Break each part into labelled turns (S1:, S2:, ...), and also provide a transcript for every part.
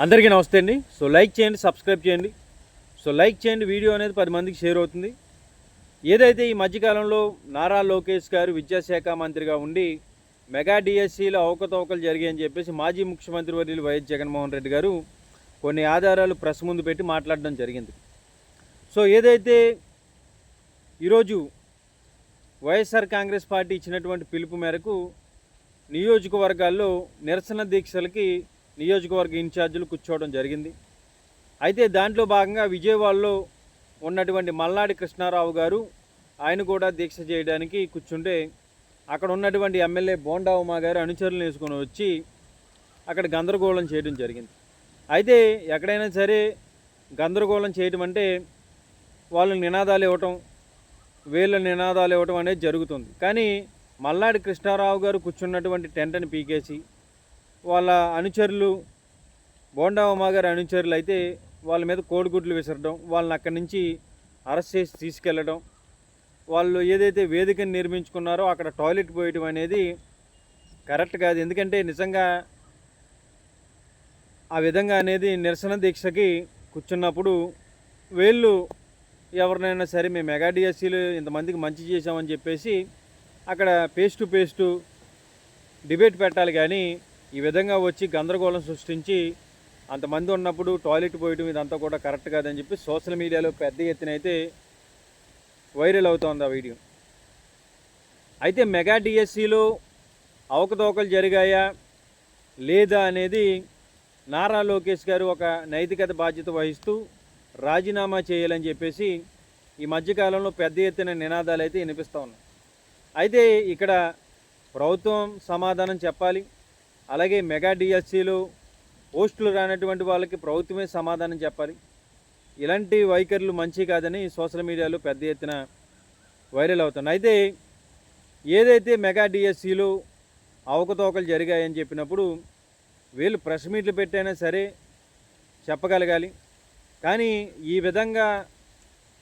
S1: అందరికీ నమస్తే అండి. లైక్ చేయండి, సబ్స్క్రైబ్ చేయండి. లైక్ చేయండి, వీడియో అనేది 10 మందికి షేర్ అవుతుంది. ఏదైతే ఈ మధ్యకాలంలో నారా లోకేష్ గారు విద్యాశాఖ మంత్రిగా ఉండి మెగా డిఎస్సీలో అవకతవకలు జరిగాయని చెప్పేసి మాజీ ముఖ్యమంత్రి వర్యులు వైఎస్ జగన్మోహన్ రెడ్డి గారు కొన్ని ఆధారాలు ప్రెస్ ముందు పెట్టి మాట్లాడడం జరిగింది. ఏదైతే ఈరోజు వైఎస్ఆర్ కాంగ్రెస్ పార్టీ ఇచ్చినటువంటి పిలుపు మేరకు నియోజకవర్గాల్లో నిరసన దీక్షలకి నియోజకవర్గ ఇన్ఛార్జీలు కూర్చోవడం జరిగింది. అయితే దాంట్లో భాగంగా విజయవాడలో ఉన్నటువంటి మల్లాడి కృష్ణారావు గారు ఆయన కూడా దీక్ష చేయడానికి కూర్చుంటే అక్కడ ఉన్నటువంటి ఎమ్మెల్యే బోండా ఉమా గారు అనుచరులను వేసుకొని వచ్చి అక్కడ గందరగోళం చేయడం జరిగింది. అయితే ఎక్కడైనా సరే గందరగోళం చేయడం అంటే వాళ్ళు నినాదాలు ఇవ్వటం, వీళ్ళ నినాదాలు ఇవ్వటం అనేది జరుగుతుంది. కానీ మల్లాడి కృష్ణారావు గారు కూర్చున్నటువంటి టెంట్ని పీకేసి వాళ్ళ అనుచరులు బోండా ఉమా గారి అనుచరులు అయితే వాళ్ళ మీద కోడిగుడ్లు విసరడం, వాళ్ళని అక్కడి నుంచి అరెస్ట్ చేసి తీసుకెళ్ళడం, వాళ్ళు ఏదైతే వేదికను నిర్మించుకున్నారో అక్కడ టాయిలెట్ పోయడం అనేది కరెక్ట్ కాదు. ఎందుకంటే నిజంగా ఆ విధంగా అనేది నిరసన దీక్షకి కూర్చున్నప్పుడు వీళ్ళు ఎవరినైనా సరే మేము మెగా డిఎస్సీలు ఇంతమందికి మంచి చేసామని చెప్పేసి అక్కడ పేస్ టు పేస్ డిబేట్ పెట్టాలి. కానీ ఈ విధంగా వచ్చి గందరగోళం సృష్టించి అంతమంది ఉన్నప్పుడు టాయిలెట్ పోయడం ఇదంతా కూడా కరెక్ట్ కాదని చెప్పి సోషల్ మీడియాలో పెద్ద ఎత్తున అయితే వైరల్ అవుతోంది ఆ వీడియో. అయితే మెగా డిఎస్సీలో అవకతవకలు జరిగాయా లేదా అనేది నారా లోకేష్ గారు ఒక నైతికత బాధ్యత వహిస్తూ రాజీనామా చేయాలని చెప్పేసి ఈ మధ్యకాలంలో పెద్ద ఎత్తున నినాదాలు అయితే వినిపిస్తూ ఉన్నాయి. అయితే ఇక్కడ ప్రభుత్వం సమాధానం చెప్పాలి. అలాగే మెగా డిఎస్సీలో పోస్టులు రానటువంటి వాళ్ళకి ప్రభుత్వమే సమాధానం చెప్పాలి. ఇలాంటి వైఖరులు మంచి కాదని సోషల్ మీడియాలో పెద్ద ఎత్తున వైరల్ అవుతున్నాయి. అయితే ఏదైతే మెగా డిఎస్సీలో అవకతవకలు జరిగాయని చెప్పినప్పుడు వీళ్ళు ప్రెస్ మీట్లు పెట్టైనా సరే చెప్పగలగాలి. కానీ ఈ విధంగా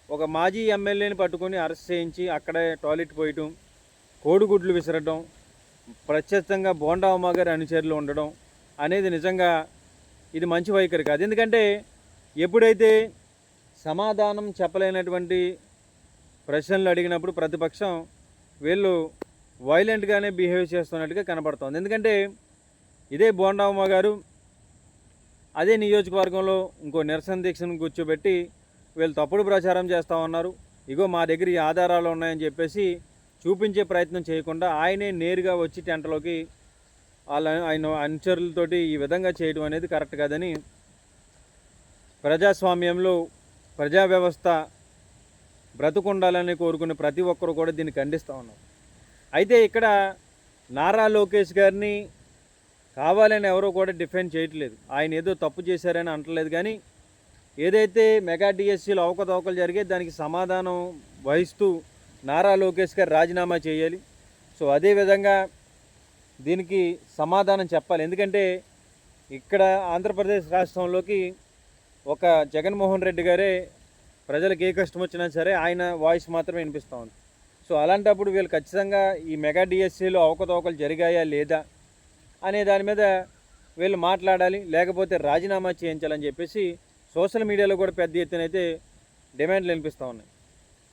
S1: ఒక మాజీ ఎమ్మెల్యేని పట్టుకొని అరెస్ట్ చేయించి అక్కడే టాయిలెట్ పోయటం, కోడిగుడ్లు విసరడం, ప్రత్యక్షంగా బోండా ఉమా గారి అనుచరులు ఉండడం అనేది నిజంగా ఇది మంచి వైఖరి కాదు. ఎందుకంటే ఎప్పుడైతే సమాధానం చెప్పలేనటువంటి ప్రశ్నలు అడిగినప్పుడు ప్రతిపక్షం వీళ్ళు వైలెంట్గానే బిహేవ్ చేస్తున్నట్టుగా కనపడుతోంది. ఎందుకంటే ఇదే బోండా ఉమా గారు అదే నియోజకవర్గంలో ఇంకో నిరసన దీక్షను కూర్చోబెట్టి వీళ్ళు తప్పుడు ప్రచారం చేస్తూ ఉన్నారు, ఇగో మా దగ్గర ఈ ఆధారాలు ఉన్నాయని చెప్పేసి చూపించే ప్రయత్నం చేయకుండా ఆయనే నేరుగా వచ్చి టెంట్లోకి ఆయన అనుచరులతోటి ఈ విధంగా చేయడం అనేది కరెక్ట్ కాదని ప్రజాస్వామ్యంలో ప్రజా వ్యవస్థ బ్రతుకుండాలని కోరుకునే ప్రతి ఒక్కరు కూడా దీన్ని ఖండిస్తూ ఉన్నారు. అయితే ఇక్కడ నారా లోకేష్ గారిని కావాలని ఎవరో కూడా డిఫెండ్ చేయట్లేదు. ఆయన ఏదో తప్పు చేశారని అంటలేదు. కానీ ఏదైతే మెగా డిఎస్సీలో అవకతవకలు జరిగే దానికి సమాధానం వహిస్తూ నారా లోకేష్ గారు రాజీనామా చేయాలి. అదేవిధంగా దీనికి సమాధానం చెప్పాలి. ఎందుకంటే ఇక్కడ ఆంధ్రప్రదేశ్ రాష్ట్రంలోకి ఒక జగన్మోహన్ రెడ్డి గారే ప్రజలకు ఏ కష్టం వచ్చినా సరే ఆయన వాయిస్ మాత్రమే వినిపిస్తూ ఉంది. అలాంటప్పుడు వీళ్ళు ఖచ్చితంగా ఈ మెగా డిఎస్సీలో అవకతవకలు జరిగాయా లేదా అనే దాని మీద వీళ్ళు మాట్లాడాలి, లేకపోతే రాజీనామా చేయించాలని చెప్పేసి సోషల్ మీడియాలో కూడా పెద్ద ఎత్తున అయితే డిమాండ్లు వినిపిస్తూ ఉన్నాయి.